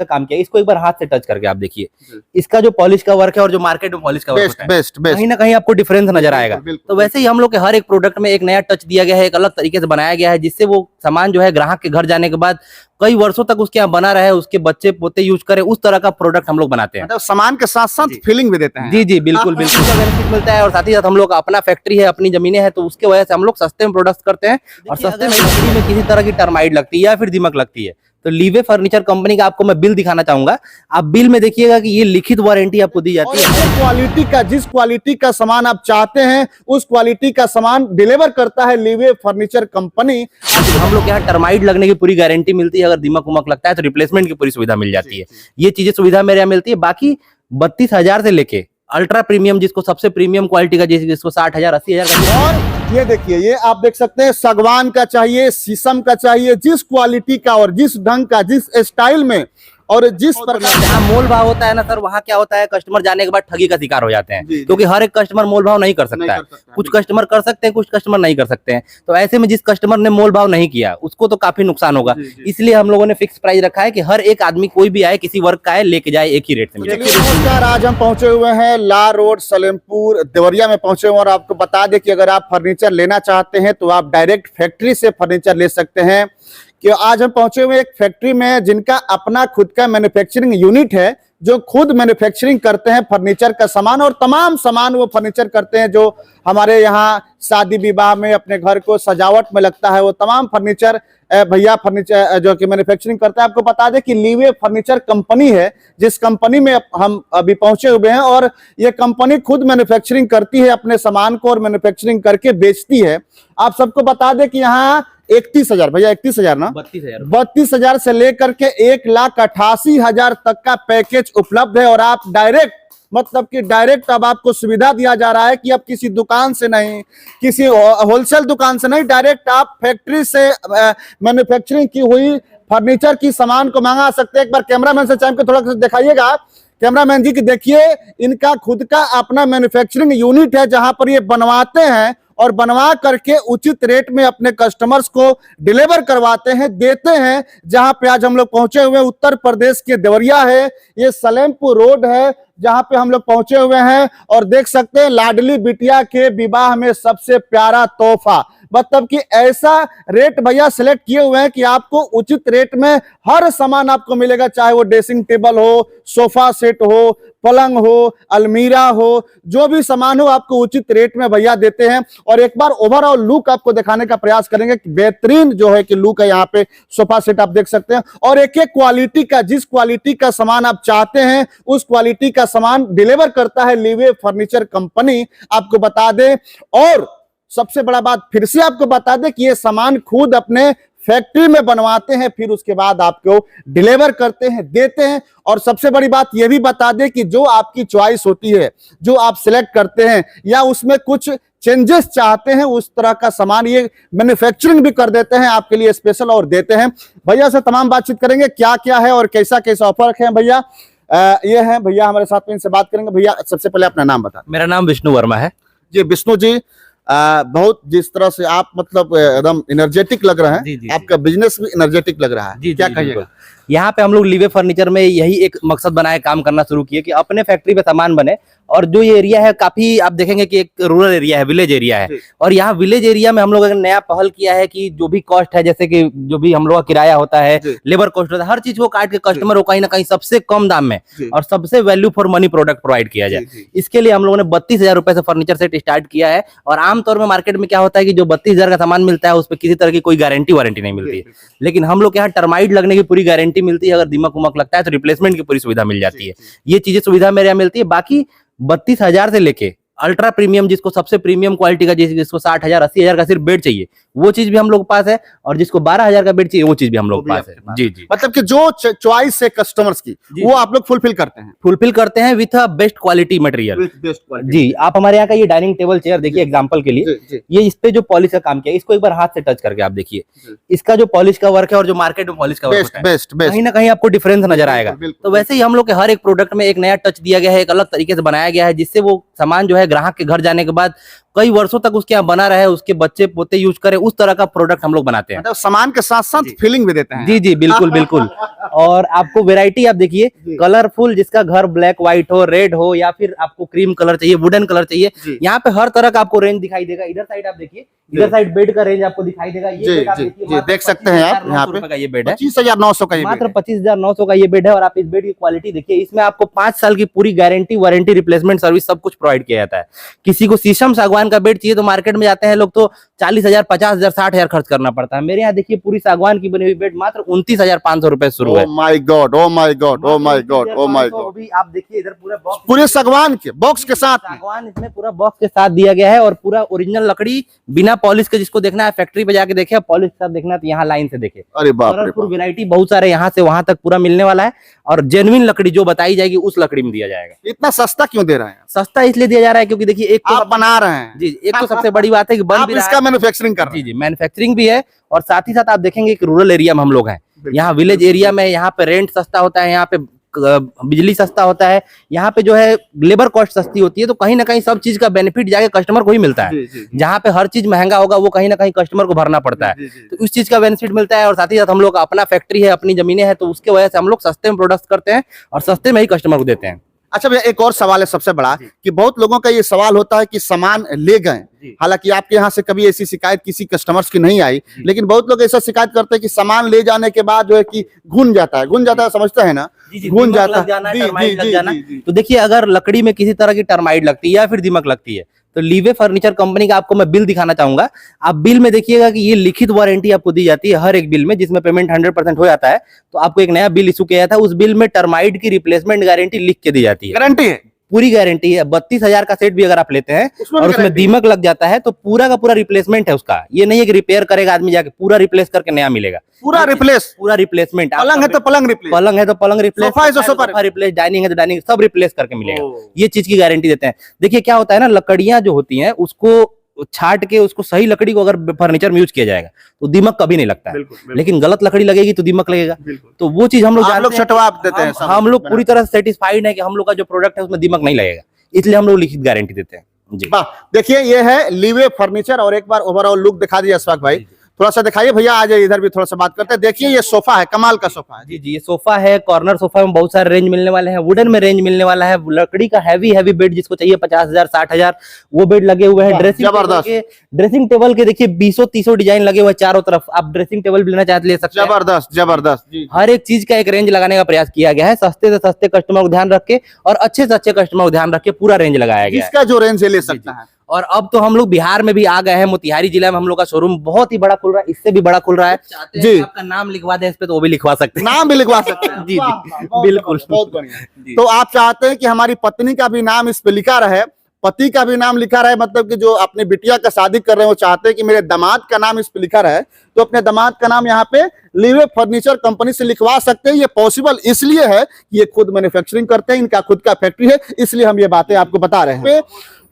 का काम किया, इसको एक बार हाथ से टच करके आप देखिए, इसका जो पॉलिश का वर्क है और जो मार्केट में पॉलिश का वर्क होता है, कहीं ना कहीं आपको डिफरेंस नजर आएगा। तो वैसे ही हम लोग के हर एक प्रोडक्ट में एक नया टच दिया गया है, एक अलग तरीके से बनाया गया है, जिससे वो सामान जो है ग्राहक के घर जाने के बाद कई वर्षों तक उसके यहाँ बना रहे, उसके बच्चे पोते यूज करें, उस तरह का प्रोडक्ट हम लोग बनाते हैं। मतलब सामान के साथ साथ फीलिंग भी देते हैं। जी जी बिल्कुल बिल्कुल बेनिफिट मिलता है। और साथ ही साथ हम लोग अपना फैक्ट्री है, अपनी जमीनें हैं, तो उसके वजह से हम लोग सस्ते में प्रोडक्ट्स करते हैं। और सस्ते में लकड़ी में किसी तरह की टर्माइट लगती है या फिर दीमक लगती है, तो लीवे फर्नीचर कंपनी का आपको मैं बिल दिखाना चाहूंगा। आप बिल में देखिएगा कि ये लिखित वारंटी आपको दी जाती है। क्वालिटी का, जिस क्वालिटी का सामान आप चाहते हैं उस क्वालिटी का सामान डिलीवर करता है लीवे फर्नीचर कंपनी। हम लोग यहाँ टर्माइट लगने की पूरी गारंटी मिलती है, अगर दीमक उमक लगता है तो रिप्लेसमेंट की पूरी सुविधा मिल जाती है। ये चीजें सुविधा मेरे यहाँ मिलती है। बाकी 32,000 से लेके अल्ट्रा प्रीमियम, जिसको सबसे प्रीमियम क्वालिटी का, जिसको 60,000 80,000 का। और ये देखिए, ये आप देख सकते हैं, सागवान का चाहिए, शीशम का चाहिए, जिस क्वालिटी का और जिस ढंग का, जिस स्टाइल में और जिस प्रकार जहाँ मोल भाव होता है ना सर, वहाँ क्या होता है, कस्टमर जाने के बाद ठगी का शिकार हो जाते हैं, क्योंकि हर एक कस्टमर मोल भाव नहीं कर सकता है। कुछ कस्टमर कर सकते हैं, कुछ कस्टमर नहीं कर सकते हैं। तो ऐसे में जिस कस्टमर ने मोल भाव नहीं किया उसको तो काफी नुकसान होगा। इसलिए हम लोगों ने फिक्स प्राइस रखा है कि हर एक आदमी, कोई भी आए, किसी वर्ग का आए, लेके जाए, एक ही रेट से। नमस्कार, आज हम पहुंचे हुए हैं ला रोड सलेमपुर देवरिया में पहुंचे हुए, और आपको बता दें कि अगर आप फर्नीचर लेना चाहते हैं तो आप डायरेक्ट फैक्ट्री से फर्नीचर ले सकते हैं। कि आज हम पहुंचे हुए एक फैक्ट्री में जिनका अपना खुद का मैन्युफैक्चरिंग यूनिट है, जो खुद मैन्युफैक्चरिंग करते हैं फर्नीचर का सामान, और तमाम सामान वो फर्नीचर करते हैं जो हमारे यहाँ शादी विवाह में, अपने घर को सजावट में लगता है, वो तमाम फर्नीचर भैया फर्नीचर जो कि मैन्युफैक्चरिंग करता है। आपको बता दें कि लीवे फर्नीचर कंपनी है, जिस कंपनी में हम अभी पहुंचे हुए हैं, और ये कंपनी खुद मैन्युफैक्चरिंग करती है अपने सामान को, और मैन्युफैक्चरिंग करके बेचती है। आप सबको बता दें कि यहाँ 31,000, भैया 31,000 ना, 32,000 से लेकर के 1,88,000 तक का पैकेज उपलब्ध है। और आप डायरेक्ट, मतलब कि डायरेक्ट अब आपको सुविधा दिया जा रहा है कि अब किसी दुकान से नहीं, किसी होलसेल दुकान से नहीं, डायरेक्ट आप फैक्ट्री से मैन्युफैक्चरिंग की हुई फर्नीचर की सामान को मंगा सकते हैं। एक बार कैमरामैन से चाहे थोड़ा सा दिखाइएगा, कैमरामैन जी की देखिए, इनका खुद का अपना मैन्युफैक्चरिंग यूनिट है, जहां पर ये बनवाते हैं और बनवा करके उचित रेट में अपने कस्टमर्स को डिलीवर करवाते हैं, देते हैं। जहां पे आज हम लोग पहुंचे हुए उत्तर प्रदेश के देवरिया है, ये सलेमपुर रोड है जहां पे हम लोग पहुंचे हुए हैं, और देख सकते हैं लाडली बिटिया के विवाह में सबसे प्यारा तोहफा, मतलब कि ऐसा रेट भैया सिलेक्ट किए हुए हैं कि आपको उचित रेट में हर सामान आपको मिलेगा, चाहे वो ड्रेसिंग टेबल हो, सोफा सेट हो, पलंग हो, अलमीरा हो, जो भी सामान हो आपको उचित रेट में भैया देते हैं। और एक बार ओवरऑल लुक आपको दिखाने का प्रयास करेंगे कि बेहतरीन जो है कि लुक है यहाँ पे, सोफा सेट आप देख सकते हैं, और एक एक क्वालिटी का, जिस क्वालिटी का सामान आप चाहते हैं उस क्वालिटी का सामान डिलीवर करता है लीवे फर्नीचर कंपनी, आपको बता दें। और सबसे बड़ा बात फिर से आपको बता दें कि ये सामान खुद अपने फैक्ट्री में बनवाते हैं, फिर उसके बाद आपको डिलीवर करते हैं, देते हैं। और सबसे बड़ी बात यह भी बता दें कि जो आपकी चॉइस होती है, जो आप सिलेक्ट करते हैं या उसमें कुछ चेंजेस चाहते हैं, उस तरह का सामान ये मैन्युफैक्चरिंग भी कर देते हैं आपके लिए स्पेशल, और देते हैं। भैया से तमाम बातचीत करेंगे क्या क्या है और कैसा कैसा ऑफर रखे हैं भैया। ये है भैया हमारे साथ में, इनसे बात करेंगे। भैया सबसे पहले अपना नाम बता। मेरा नाम विष्णु वर्मा है जी। विष्णु जी, बहुत जिस तरह से आप मतलब एकदम एनर्जेटिक लग रहा है, आपका बिजनेस भी एनर्जेटिक लग रहा है, क्या कहिएगा? यहाँ पे हम लोग लीवे फर्नीचर में यही एक मकसद बनाए, काम करना शुरू किए कि अपने फैक्ट्री पे सामान बने। और जो ये एरिया है, काफी आप देखेंगे कि एक रूरल एरिया है, विलेज एरिया है, और यहाँ विलेज एरिया में हम लोग नया पहल किया है कि जो भी कॉस्ट है, जैसे कि जो भी हम लोग का किराया होता है, लेबर कॉस्ट होता है, हर चीज को काट के कस्टमर को कहीं ना कहीं सबसे कम दाम में और सबसे value for money product provide किया जाए। इसके लिए हम लोगों ने 32,000 रुपए से फर्नीचर सेट स्टार्ट किया है। और आमतौर में मार्केट में क्या होता है कि जो 32,000 का सामान मिलता है उस पर किसी तरह की कोई गारंटी वारंटी नहीं मिलती है, लेकिन हम लोग यहाँ टर्माइट लगने की पूरी गारंटी मिलती है। अगर दीमक उमक लगता है तो रिप्लेसमेंट की पूरी सुविधा मिल जाती है। ये चीजें सुविधा मेरे यहाँ मिलती है। बाकी 32,000 से लेके अल्ट्रा प्रीमियम, जिसको सबसे प्रीमियम क्वालिटी का, जिसको 60,000 80,000 का सिर्फ बेड चाहिए, वो चीज भी हम लोग के पास है। और जिसको 12,000 का बेड चाहिए, वो चीज भी हम लोग के पास है। जी जी, मतलब कि जो चॉइस है कस्टमर्स की, वो आप लोग फुलफिल करते हैं विथ बेस्ट क्वालिटी मटेरियल। जी, आप हमारे यहाँ का ये डाइनिंग टेबल चेयर देखिए एग्जांपल के लिए, ये इस पे जो पॉलिश का काम किया है, इसको एक बार हाथ से टच करके आप देखिए, इसका जो पॉलिश का वर्क है और जो मार्केट में पॉलिश का वर्क होता है, कहीं ना कहीं आपको डिफरेंस नजर आएगा। तो वैसे ही हम लोग के हर एक प्रोडक्ट में एक नया टच दिया गया है, एक अलग तरीके से बनाया गया है, जिससे वो सामान जो है ग्राहक के घर जाने के बाद कई वर्षों तक उसके यहाँ बना रहे, उसके बच्चे पोते यूज करें, उस तरह का प्रोडक्ट हम लोग बनाते हैं। मतलब सामान के साथ साथ फीलिंग भी देते हैं। जी जी बिल्कुल बिल्कुल। और आपको वैरायटी आप देखिए, कलरफुल, जिसका घर ब्लैक व्हाइट हो, रेड हो, या फिर आपको क्रीम कलर चाहिए, वुडन कलर चाहिए, यहाँ पे हर तरह का आपको रेंज दिखाई देगा। इधर साइड आप देखिए, इधर साइड बेड का रेंज आपको दिखाई देगा। ये बेड आप देखिए, देख सकते हैं आप यहाँ पे ये बेड है 25,900 का, मात्र 25,900 का ये बेड है। और आप इस बेड की क्वालिटी देखिए, इसमें आपको 5 साल की पूरी गारंटी, वारंटी, रिप्लेसमेंट सर्विस सब कुछ प्रोवाइड किया जाता है। किसी को शीशम सागवान का बेड चाहिए तो मार्केट में जाते हैं लोग तो 40,000, 50,000, 60,000 खर्च करना पड़ता है। मेरे यहाँ देखिए पूरी सागवान की बनी हुई बेड मात्र 29,500 रुपए शुरू है। Oh my God, oh my God, oh my God, oh my God. भी आप देखिए इधर पूरा बॉक्स, पूरे सागवान के बॉक्स के साथ में, सागवान इसमें पूरा बॉक्स के साथ दिया गया है। और पूरा ओरिजिनल लकड़ी, बिना पॉलिश के, जिसको देखना है फैक्ट्री पे जाके देखे, पॉलिश के साथ देखना है तो यहाँ लाइन से देखे। अरे बाप रे कलरफुल बाप। वैरायटी बहुत सारे यहाँ से वहां तक पूरा मिलने वाला है। और जेन्युइन लकड़ी जो बताई जाएगी उस लकड़ी में दिया जाएगा। इतना सस्ता क्यों दे रहे हैं? सस्ता इसलिए दिया जा रहा है क्योंकि देखिए, एक तो आप बना रहे हैं जी, एक तो सबसे बड़ी बात है कि बन आप भी रहा इसका है। मैन्युफैक्चरिंग कर रहे जी हैं। जी, मैन्युफैक्चरिंग भी है। और साथ ही साथ आप देखेंगे कि रूरल एरिया में हम लोग हैं, यहाँ विलेज एरिया में, यहाँ पे रेंट सस्ता होता है, यहाँ पे बिजली सस्ता होता है, यहाँ पे जो है लेबर कॉस्ट सस्ती होती है। तो कहीं ना कहीं सब चीज का बेनिफिट जाके कस्टमर को ही मिलता है। जहाँ पे हर चीज महंगा होगा वो कहीं ना कहीं कस्टमर को भरना पड़ता है, तो उस चीज का बेनिफिट मिलता है। और साथ ही साथ हम लोग का अपना फैक्ट्री है, अपनी जमीनें हैं, तो उसके वजह से हम लोग सस्ते में प्रोडक्ट करते हैं और सस्ते में ही कस्टमर को देते हैं। अच्छा भैया, एक और सवाल है सबसे बड़ा, कि बहुत लोगों का ये सवाल होता है कि सामान ले गए, हालांकि आपके यहाँ से कभी ऐसी शिकायत किसी कस्टमर्स की नहीं आई, लेकिन बहुत लोग ऐसा शिकायत करते हैं कि सामान ले जाने के बाद जो है कि घुन जाता है, समझते हैं ना, घुन जाता है। टर्माइट लग जाना। तो देखिए, अगर लकड़ी में किसी तरह की टर्माइट लगती है या फिर दीमक लगती है तो लीवे फर्नीचर कंपनी का आपको मैं बिल दिखाना चाहूंगा। आप बिल में देखिएगा कि ये लिखित वारंटी आपको दी जाती है हर एक बिल में, जिसमें पेमेंट 100% हो जाता है। तो आपको एक नया बिल इशू किया जाता है, उस बिल में टर्माइट की रिप्लेसमेंट गारंटी लिख के दी जाती है। गारंटी है, पूरी गारंटी है। 32,000 का सेट भी अगर आप लेते हैं और उसमें दीमक लग जाता है तो पूरा का पूरा रिप्लेसमेंट है उसका। ये नहीं है कि रिपेयर करेगा आदमी जाके, पूरा रिप्लेस करके नया मिलेगा। पूरा रिप्लेस, पूरा रिप्लेसमेंट। पलंग है तो पलंग रिप्लेस, पलंग है तो पलंग रिप्लेस, सोफा है तो सोफा रिप्लेस, डाइनिंग है तो डाइनिंग, सब रिप्लेस करके मिलेगा। ये चीज की गारंटी देते हैं। देखिए क्या होता है ना, लकड़ियां जो होती हैं उसको छाट के, उसको सही लकड़ी को अगर फर्नीचर में यूज किया जाएगा तो दीमक कभी नहीं लगता है। लेकिन गलत लकड़ी लगेगी तो दीमक लगेगा। तो वो चीज हम लोग छटवा देते हैं। हम लोग पूरी तरह से सेटिस्फाइड है कि हम लोग का जो प्रोडक्ट है उसमें दीमक नहीं लगेगा, इसलिए हम लोग लिखित गारंटी देते हैं। जी वाह, देखिए ये है लीवे फर्नीचर। और एक बार ओवरऑल लुक दिखा दीजिए अशफाक भाई, थोड़ा सा दिखाइए भैया। आ जाइए इधर भी थोड़ा सा बात करते हैं। देखिए ये सोफा है, कमाल का सोफा है। जी जी, ये सोफा है, कॉर्नर सोफा में बहुत सारे रेंज मिलने वाले हैं, वुडन में रेंज मिलने वाला है, लकड़ी का हैवी बेड जिसको चाहिए 50,000, 60,000 वो बेड लगे हुए हैं। ड्रेसिंग टेबल के देखिए 20-30 डिजाइन लगे हुए हैं चारों तरफ। आप ड्रेसिंग टेबल भी लेना चाहते ले सकते हैं। जबरदस्त जबरदस्त। हर एक चीज का एक रेंज लगाने का प्रयास किया गया है, सस्ते से सस्ते कस्टमर को ध्यान रख के और अच्छे से अच्छे कस्टमर को ध्यान रख के पूरा रेंज लगाया गया है। इसका जो रेंज है ले सकता है। और अब तो हम लोग बिहार में भी आ गए हैं, मोतिहारी जिला में हम लोग का शोरूम बहुत ही बड़ा खुल रहा है, इससे भी बड़ा खुल रहा है। जी, आपका नाम लिखवा दें इस पे तो वो भी लिखवा सकते हैं, नाम भी लिखवा सकते हैं। जी जी बिल्कुल, बहुत बढ़िया। तो आप चाहते हैं कि हमारी पत्नी का भी नाम इस पे लिखा रहे, पति का भी नाम लिखा रहे, मतलब कि जो अपनी बिटिया का शादी कर रहे हैं वो चाहते हैं कि मेरे दामाद का नाम इस पे लिखा रहे, तो अपने दामाद का नाम यहाँ पे लीवे फर्नीचर कंपनी से लिखवा सकते हैं। ये पॉसिबल इसलिए है कि ये खुद मैन्युफैक्चरिंग करते हैं, इनका खुद का फैक्ट्री है, इसलिए हम ये बातें आपको बता रहे हैं।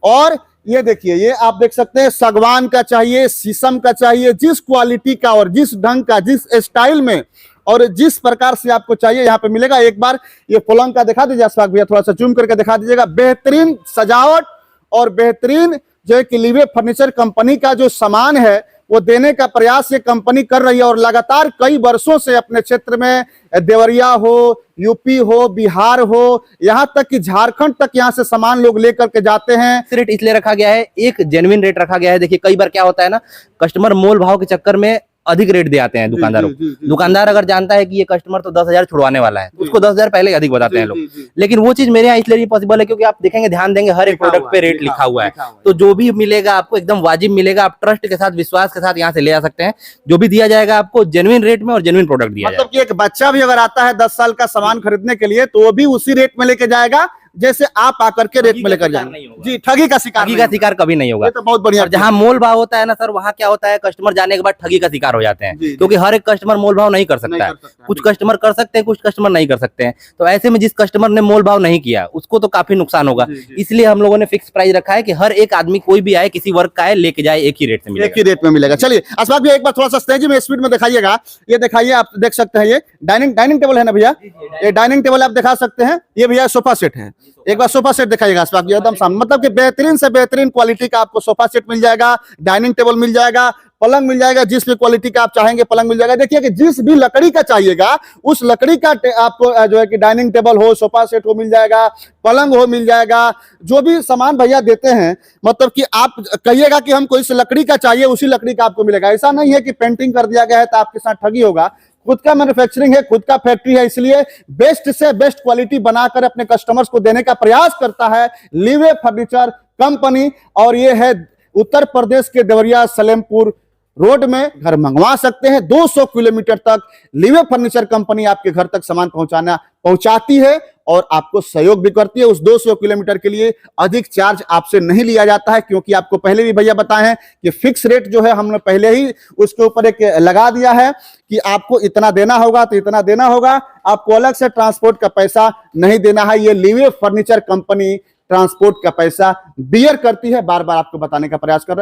और ये देखिए, ये आप देख सकते हैं, सागवान का चाहिए, शीशम का चाहिए, जिस क्वालिटी का और जिस ढंग का, जिस स्टाइल में और जिस प्रकार से आपको चाहिए यहाँ पे मिलेगा। एक बार ये पलंग का दिखा दीजिए अशफाक भैया, थोड़ा सा जूम करके दिखा दीजिएगा। बेहतरीन सजावट और बेहतरीन जो है कि लीवे फर्नीचर कंपनी का जो सामान है वो देने का प्रयास ये कंपनी कर रही है। और लगातार कई वर्षों से अपने क्षेत्र में, देवरिया हो, यूपी हो, बिहार हो, यहाँ तक कि झारखंड तक यहाँ से सामान लोग लेकर के जाते हैं। रेट इसलिए रखा गया है, एक जेन्युइन रेट रखा गया है। देखिए कई बार क्या होता है ना, कस्टमर मोल भाव के चक्कर में अधिक रेट दे आते हैं दुकानदारों को। दुकानदार अगर जानता है कि ये कस्टमर तो 10,000 छुड़वाने वाला है, उसको 10,000 पहले अधिक बताते हैं लोग। लेकिन वो चीज मेरे यहाँ इसलिए नहीं पॉसिबल है क्योंकि आप देखेंगे, ध्यान देंगे, हर एक प्रोडक्ट पे रेट लिखा हुआ है। तो जो भी मिलेगा आपको एकदम वाजिब मिलेगा। आप ट्रस्ट के साथ, विश्वास के साथ यहाँ से ले आ सकते हैं। जो भी दिया जाएगा आपको जेन्युइन रेट में और जेन्युइन प्रोडक्ट दिया जाएगा। मतलब कि एक बच्चा भी अगर आता है 10 साल का सामान खरीदने के लिए तो वो भी उसी रेट में लेके जाएगा जैसे आप आकर के रेट में लेकर जाएंगे। जी, ठगी का शिकार कभी नहीं होगा। तो बहुत बढ़िया। जहाँ मोल भाव होता है ना सर, वहाँ क्या होता है, कस्टमर जाने के बाद ठगी का शिकार हो जाते हैं, क्योंकि हर एक कस्टमर मोल भाव नहीं कर सकता है। कुछ कस्टमर कर सकते हैं, कुछ कस्टमर नहीं कर सकते हैं। तो ऐसे में जिस कस्टमर ने मोल भाव नहीं किया उसको तो काफी नुकसान होगा। इसलिए हम लोगों ने फिक्स प्राइस रखा है कि हर एक आदमी, कोई भी आए, किसी वर्ग का आए, लेके जाए, एक ही रेट से मिलेगा, एक ही रेट में मिलेगा। चलिए अशफाक भैया, एक बार थोड़ा सा तेजी में स्पीड में दिखाइएगा। ये दिखाइए, आप देख सकते हैं, ये डाइनिंग टेबल है ना भैया, ये डाइनिंग टेबल आप दिखा सकते हैं। ये भैया सोफा सेट है, एक बार सोफा सेट दिखाइएगा इस वक्त एकदम सामने, मतलब कि बेहतरीन से बेहतरीन क्वालिटी का आपको सोफा सेट मिल जाएगा, डाइनिंग टेबल मिल जाएगा, पलंग मिल जाएगा, जिस भी क्वालिटी का आप चाहेंगे पलंग मिल जाएगा। देखिए कि जिस भी लकड़ी का चाहिएगा उस लकड़ी का आपको जो है कि डाइनिंग टेबल हो, सोफा सेट हो मिल जाएगा, पलंग हो मिल जाएगा। जो भी सामान भैया देते हैं मतलब कि आप कहिएगा कि हमको इस लकड़ी का चाहिए, उसी लकड़ी का आपको मिलेगा। ऐसा नहीं है कि पेंटिंग कर दिया गया है तो आपके साथ ठगी होगा। खुद का मैन्युफैक्चरिंग है, खुद का फैक्ट्री है, इसलिए बेस्ट से बेस्ट क्वालिटी बनाकर अपने कस्टमर्स को देने का प्रयास करता है लीवे फर्नीचर कंपनी। और ये है उत्तर प्रदेश के देवरिया सलेमपुर रोड में। घर मंगवा सकते हैं, 200 किलोमीटर तक लीवे फर्नीचर कंपनी आपके घर तक सामान पहुंचाती है और आपको सहयोग भी करती है। उस 200 किलोमीटर के लिए अधिक चार्ज आपसे नहीं लिया जाता है, क्योंकि आपको पहले भी भैया बताए हैं कि फिक्स रेट जो है हमने पहले ही उसके ऊपर एक लगा दिया है कि आपको इतना देना होगा तो इतना देना होगा, आपको अलग से ट्रांसपोर्ट का पैसा नहीं देना है। ये लीवे फर्नीचर कंपनी ट्रांसपोर्ट का पैसा बियर करती है, बार बार आपको बताने का प्रयास कर रहे हैं।